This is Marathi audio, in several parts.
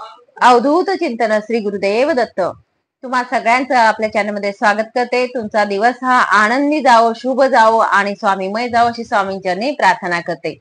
अवधूत चिंतन श्री गुरुदेव दत्त. तुम्हा सगळ्यांचं आपल्या चॅनलमध्ये स्वागत करते. तुमचा दिवस हा आनंदी जावो, शुभ जावो आणि स्वामीमय जावो अशी स्वामींचरणी प्रार्थना करते.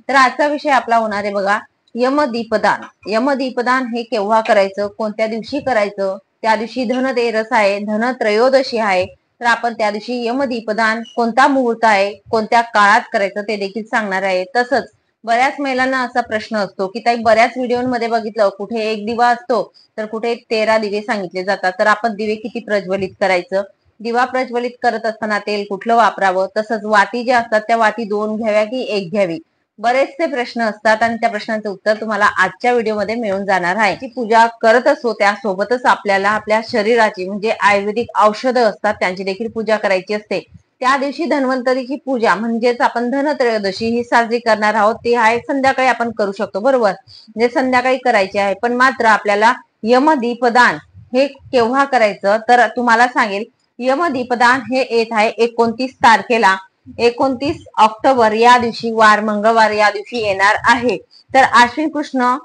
तर आजचा विषय आपला होणार आहे बघा, यमदीपदान. यमदीपदान हे केव्हा करायचं, कोणत्या दिवशी करायचं, त्या दिवशी धनतेरस आहे, धनत्रयोदशी आहे, तर आपण त्या दिवशी यमदीपदान कोणता मुहूर्त आहे, कोणत्या काळात करायचं ते देखील सांगणार आहे. तसंच बऱ्याच महिलांना असा प्रश्न असतो की ताई, बऱ्याच व्हिडिओमध्ये बघितलं कुठे एक दिवा असतो तर कुठे 13 दिवे सांगितले जातात, तर आपण दिवे किती प्रज्वलित करायचं, दिवा प्रज्वलित करत असताना तेल कुठलं वापरावं, तसंच वाती ज्या असतात त्या वाती 2 घ्याव्या की 1 घ्यावी, बरेचसे प्रश्न असतात आणि त्या प्रश्नांचं उत्तर तुम्हाला आजच्या व्हिडिओमध्ये मिळून जाणार आहे. की पूजा करत असतो त्यासोबतच आपल्याला आपल्या शरीराची म्हणजे आयुर्वेदिक औषधं असतात त्यांची देखील पूजा करायची असते. त्या दिवशी धन्वंतरीची पूजा म्हणजेच आपण धनत्रयोदशी ही साजरी करणार आहोत, ती आहे संध्याकाळी आपण करू शकतो, बरोबर, म्हणजे संध्याकाळी करायची आहे. पण मात्र आपल्याला यमदीपदान हे केव्हा करायचं तर तुम्हाला सांगेल, यमदीपदान हे येत आहे 29 तारखेला, 29 ऑक्टोबर या दिवशी, वार मंगळवार या दिवशी येणार आहे. तर आश्विन कृष्ण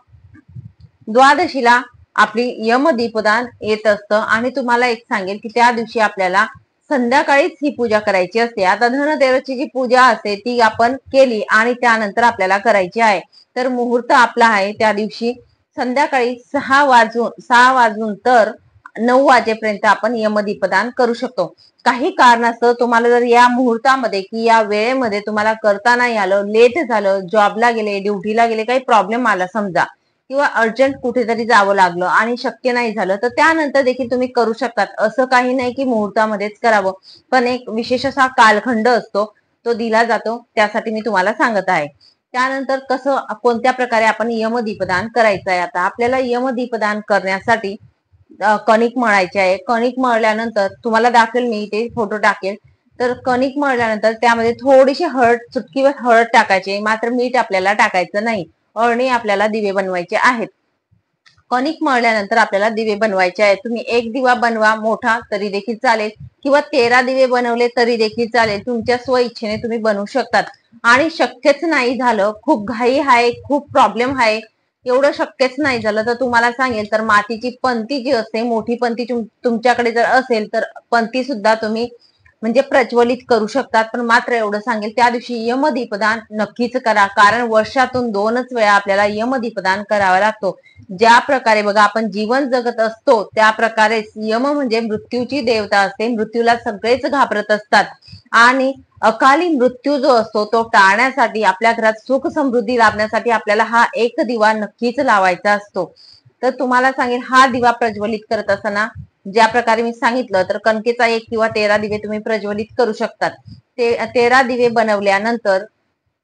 द्वादशीला आपली यमदीपदान येत असतं आणि तुम्हाला एक सांगेल की त्या दिवशी आपल्याला संध्याकाळीच ही पूजा करायची असते. आता धनतेरसची जी पूजा असते ती आपण केली आणि त्यानंतर आपल्याला करायची आहे. तर मुहूर्त आपला आहे त्या दिवशी संध्याकाळी 6 वाजून तर 9 वाजेपर्यंत आपण यमदीपदान करू शकतो. काही कारणास्तव तुम्हाला जर या मुहूर्तामध्ये की या वेळेमध्ये तुम्हाला करता नाही आलं, लेट झालं, जॉबला गेले, ड्युटीला गेले, काही प्रॉब्लेम आला समजा, किंवा अर्जंट कुठेतरी जावं लागलं आणि शक्य नाही झालं, तर त्यानंतर देखील तुम्ही करू शकतात. असं काही नाही की मुहूर्तामध्येच करावं, पण एक विशेष असा कालखंड असतो तो दिला जातो, त्यासाठी मी तुम्हाला सांगत आहे. त्यानंतर कसं कोणत्या प्रकारे आपण यमदीपदान करायचं आहे. आता आपल्याला यमदीपदान करण्यासाठी कणिक मळायची आहे. कणिक मळल्यानंतर तुम्हाला दाखवेल, मी इथे फोटो टाकेल. तर कणिक मळल्यानंतर त्यामध्ये थोडीशी हळद, चुटकीवर हळद टाकायची, मात्र मीठ आपल्याला टाकायचं नाही. अळणी आपल्याला दिवे बनवायचे आहेत. कणिक मळल्यानंतर आपल्याला दिवे बनवायचे आहेत. तुम्ही एक दिवा बनवा मोठा तरी देखील चालेल, किंवा 13 दिवे बनवले तरी देखील चालेल, तुमच्या स्व इच्छेने तुम्ही बनवू शकतात. आणि शक्यच नाही झालं, खूप घाई आहे, खूप प्रॉब्लेम आहे, एवढं शक्यच नाही झालं, तर तुम्हाला सांगेल तर मातीची पंती जी असते, मोठी पंती तुमच्याकडे जर असेल तर पंती सुद्धा तुम्ही म्हणजे प्रज्वलित करू शकतात. पण मात्र एवढं सांगेल, त्या दिवशी यमदीपदान नक्कीच करा, कारण वर्षातून 2च वेळा आपल्याला यमदीपदान करावा लागतो. ज्या प्रकारे बघा आपण जीवन जगत असतो त्या प्रकारे यम म्हणजे मृत्यूची देवता असते. मृत्यूला सगळेच घाबरत असतात आणि अकाली मृत्यू जो असतो तो टाळण्यासाठी, आपल्या घरात सुख समृद्धी लाभण्यासाठी आपल्याला हा एक दिवा नक्कीच लावायचा असतो. तर तुम्हाला सांगेन, हा दिवा प्रज्वलित करत असताना ज्या प्रकारे मी सांगितलं, तर कणकेचा 1 किंवा 13 दिवे तुम्ही प्रज्वलित करू शकतात. ते 13 दिवे बनवल्यानंतर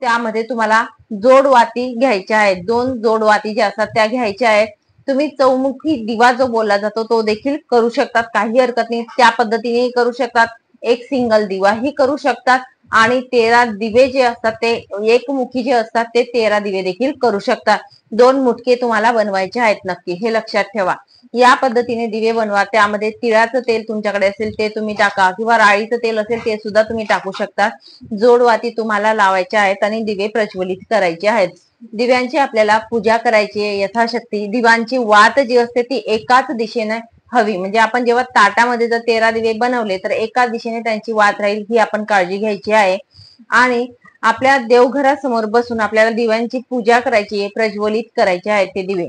त्यामध्ये तुम्हाला जोडवाती घ्यायच्या आहेत. 2 जोडवाती ज्या असतात त्या घ्यायच्या आहेत. तुम्ही चौमुखी दिवा जो बोलला जातो तो देखील करू शकतात, काही हरकत नाही, त्या पद्धतीने करू शकतात. एक सिंगल दिवा ही करू शकतात आणि 13 दिवे जे असतात ते एकमुखी जे असतात ते 13 दिवे देखील करू शकतात. 2 मुटके तुम्हाला बनवायचे आहेत नक्की, हे लक्षात ठेवा. या पद्धतीने दिवे बनवा. त्यामध्ये तिळाचं तेल तुमच्याकडे असेल ते तुम्ही टाका, किंवा राळीचं तेल असेल ते सुद्धा तुम्ही टाकू शकता. जोडवाती तुम्हाला लावायच्या आहेत आणि दिवे प्रज्वलित करायचे आहेत. दिव्यांची आपल्याला पूजा करायची आहे यथाशक्ती. दिव्यांची वात जी असते ती एकाच दिशेने हवी, म्हणजे आपण जेव्हा ताटामध्ये जर 13 दिवे बनवले तर एकाच दिशेने त्यांची वात राहील, ही आपण काळजी घ्यायची आहे. आणि आपल्या देवघरासमोर बसून आपल्याला दिव्यांची पूजा करायची आहे, प्रज्वलित करायचे आहेत ते दिवे.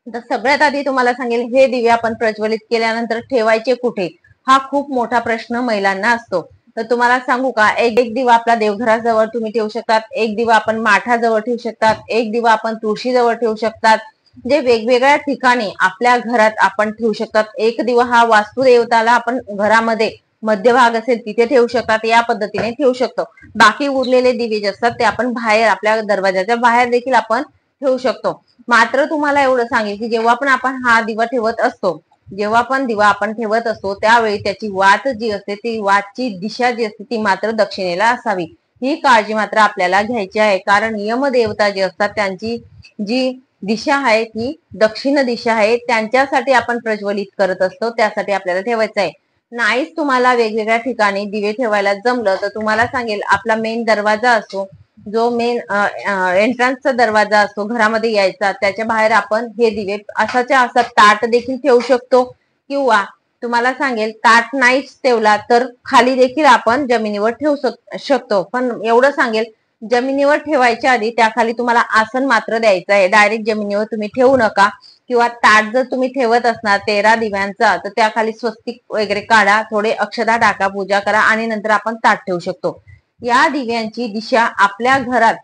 तर सगळ्यात आधी तुम्हाला सांगेल, हे दिवे आपण प्रज्वलित केल्यानंतर ठेवायचे कुठे, हा खूप मोठा प्रश्न महिलांना असतो. तर तुम्हाला सांगू का, एक दिवा आपला देवघराजवळ तुम्ही ठेवू शकतात, एक दिवा आपण माठाजवळ ठेवू शकतात, एक दिवा आपण तुळशीजवळ ठेवू शकतात, जे वेगवेगळ्या ठिकाणी आपल्या घरात आपण ठेवू शकतात. एक दिवा हा वास्तुदेवताला आपण घरामध्ये मध्यभाग असेल तिथे ठेवू शकतात, या पद्धतीने ठेवू शकतो. बाकी उरलेले दिवे जे असतात ते आपण बाहेर, आपल्या दरवाजाच्या बाहेर देखील आपण ठेवू शकतो. मात्र तुम्हाला एवढं सांगेल की जेव्हा पण आपण हा दिवा ठेवत असतो, जेव्हा पण दिवा आपण ठेवत असतो त्यावेळी त्याची वात जी असते, ती वातची दिशा जी असते ती मात्र दक्षिणेला असावी, ही काळजी मात्र आपल्याला घ्यायची आहे. कारण यमदेवता जे असतात त्यांची जी दिशा आहे ती दक्षिण दिशा आहे, त्यांच्यासाठी आपण प्रज्वलित करत असतो, त्यासाठी आपल्याला ठेवायचं आहे. नाहीच तुम्हाला वेगवेगळ्या ठिकाणी दिवे ठेवायला जमलं तर तुम्हाला सांगेल, आपला मेन दरवाजा असतो जो मेन एंट्रन्सचा दरवाजा असतो घरामध्ये यायचा, त्याच्या बाहेर आपण हे दिवे असाच्या असा ताट देखील ठेवू शकतो, किंवा तुम्हाला सांगेल ताट नाहीच ठेवला तर खाली देखील आपण जमिनीवर ठेवू शकतो. पण एवढं सांगेल, जमिनीवर ठेवायच्या आधी त्याखाली तुम्हाला आसन मात्र द्यायचं आहे. डायरेक्ट जमिनीवर तुम्ही ठेवू नका. किंवा ताट जर तुम्ही ठेवत असणार 13 दिव्यांचा, तर त्याखाली स्वस्तिक वगैरे काढा, थोडे अक्षता टाका, पूजा करा आणि नंतर आपण ताट ठेवू शकतो. या दिव्यांची दिशा आपल्या घरात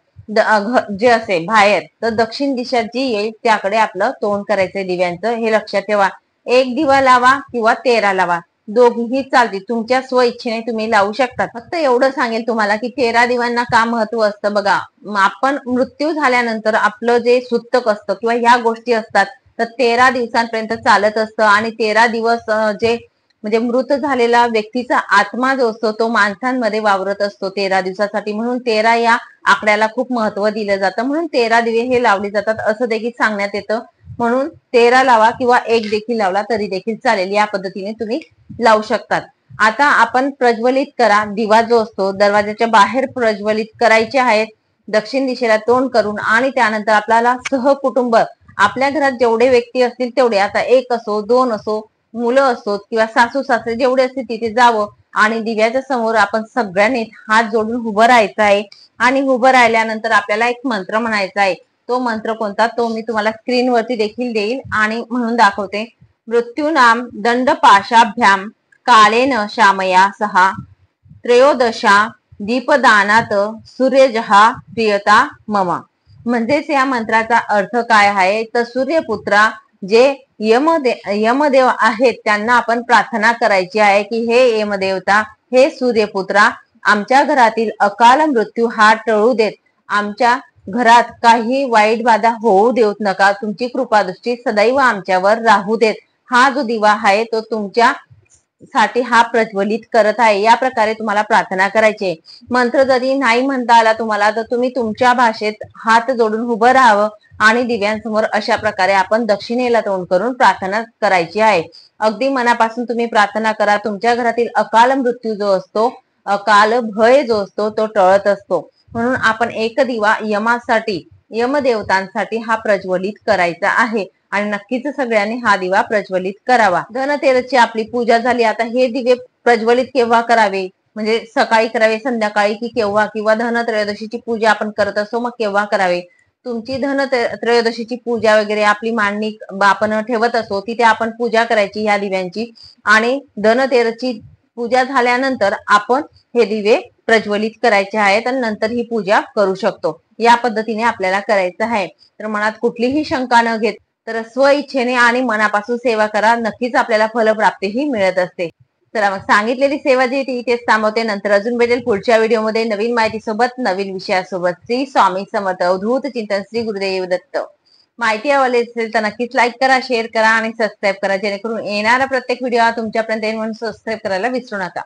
जे असेल बाहेर, तर दक्षिण दिशा जी येईल त्याकडे आपलं तोंड करायचंय दिव्यांचं, हे लक्षात ठेवा. एक दिवा लावा किंवा 13 लावा, दोघीही चालतील, तुमच्या स्व इच्छेने तुम्ही लावू शकता. फक्त एवढं सांगेल तुम्हाला की 13 दिव्यांना का महत्व असतं बघा. आपण मृत्यू झाल्यानंतर आपलं जे सुतक असतं किंवा ह्या गोष्टी असतात, तर 13 दिवसांपर्यंत चालत असतं. आणि 13 दिवस जे म्हणजे मृत झालेला व्यक्तीचा आत्मा जो असतो तो माणसांमध्ये वावरत असतो 13 दिवसासाठी. म्हणून 13 या आकड्याला खूप महत्व दिलं जातं. म्हणून 13 दिवे हे लावले जातात असं देखील सांगण्यात येतं. म्हणून 13 लावा किंवा एक देखील लावला तरी देखील चालेल. या पद्धतीने तुम्ही लावू शकतात. आता आपण प्रज्वलित करा. दिवा जो असतो दरवाजाच्या बाहेर प्रज्वलित करायचे आहेत, दक्षिण दिशेला तोंड करून. आणि त्यानंतर आपल्याला सहकुटुंब आपल्या घरात जेवढे व्यक्ती असतील तेवढे, आता एक असो, दोन असो, मुलं असोत किंवा सासू सासरे जेवढे असतील तिथे जावं आणि दिव्याच्या समोर आपण सगळ्यांनी हात जोडून उभं राहायचं आहे. आणि उभं राहिल्यानंतर आपल्याला एक मंत्र म्हणायचा आहे. तो मंत्र कोणता, तो मी तुम्हाला स्क्रीनवरती देखील देईल आणि म्हणून दाखवते. मृत्यूनाम दंड पाशाभ्याम कालेन शामया सहा त्रयोदशा दीपदानात सूर्यजहा प्रियता मम. म्हणजेच या मंत्राचा अर्थ काय आहे, तर सूर्यपुत्रा जे यमदेव आहेत त्यांना आपण प्रार्थना करायची आहे की हे यमदेवता, हे सूर्यपुत्रा, आमच्या घरातील अकाल मृत्यू हा टळू देत, आमच्या घरात काही वाईट बाधा होऊ देऊ नका, तुमची कृपादृष्टी सदैव आमच्यावर राहू देत. हा जो दिवा आहे तो तुमच्या साठी हा प्रज्वलित करत आहे. या प्रकारे तुम्हाला प्रार्थना करायची. मंत्र जरी नाही म्हणता आला तुम्हाला तर तुम्ही तुमच्या भाषेत हात जोडून उभं राहावं आणि दिव्यांसमोर अशा प्रकारे आपण दक्षिणेला तोंड करून प्रार्थना करायची आहे. अगदी मनापासून तुम्ही प्रार्थना करा. तुमच्या घरातील अकाल मृत्यू जो असतो, अकाल भय जो असतो तो टळत असतो. म्हणून आपण एक दिवा यमासाठी, यमदेवतांसाठी हा प्रज्वलित करायचा आहे. आणि नक्कीच सगळ्यांनी हा दिवा प्रज्वलित करावा. धनतेरसची आपली पूजा झाली. आता हे दिवे प्रज्वलित केव्हा करावे, म्हणजे सकाळी करावे, संध्याकाळी की केव्हा, किंवा धनत्रयोदशीची पूजा आपण करत असतो मग केव्हा करावे. तुमची धनत्रयोदशीची पूजा वगैरे आपली मांडणी आपण ठेवत असतो तिथे आपण पूजा करायची ह्या दिव्यांची. आणि धनतेरसची पूजा झाल्यानंतर आपण हे दिवे प्रज्वलित करायचे आहेत आणि नंतर ही पूजा करू शकतो. या पद्धतीने आपल्याला करायचं आहे. तर मनात कुठलीही शंका न घेत तर स्व इच्छेने आणि मनापासून सेवा करा, नक्कीच आपल्याला फलप्राप्तीही मिळत असते. चला मग सांगितलेली सेवा जी ती इथेच थांबवते. नंतर अजून भेटेल पुढच्या व्हिडिओमध्ये नवीन माहिती सोबत, नवीन विषयासोबत. श्री स्वामी समर्थ. अवधूत चिंतन. श्री गुरुदेव दत्त. माहिती हवी असेल तर नक्कीच लाईक करा, शेअर करा आणि सबस्क्राईब करा, जेणेकरून येणारा प्रत्येक व्हिडिओ तुमच्यापर्यंत येईल म्हणून सबस्क्राईब करायला विसरू नका.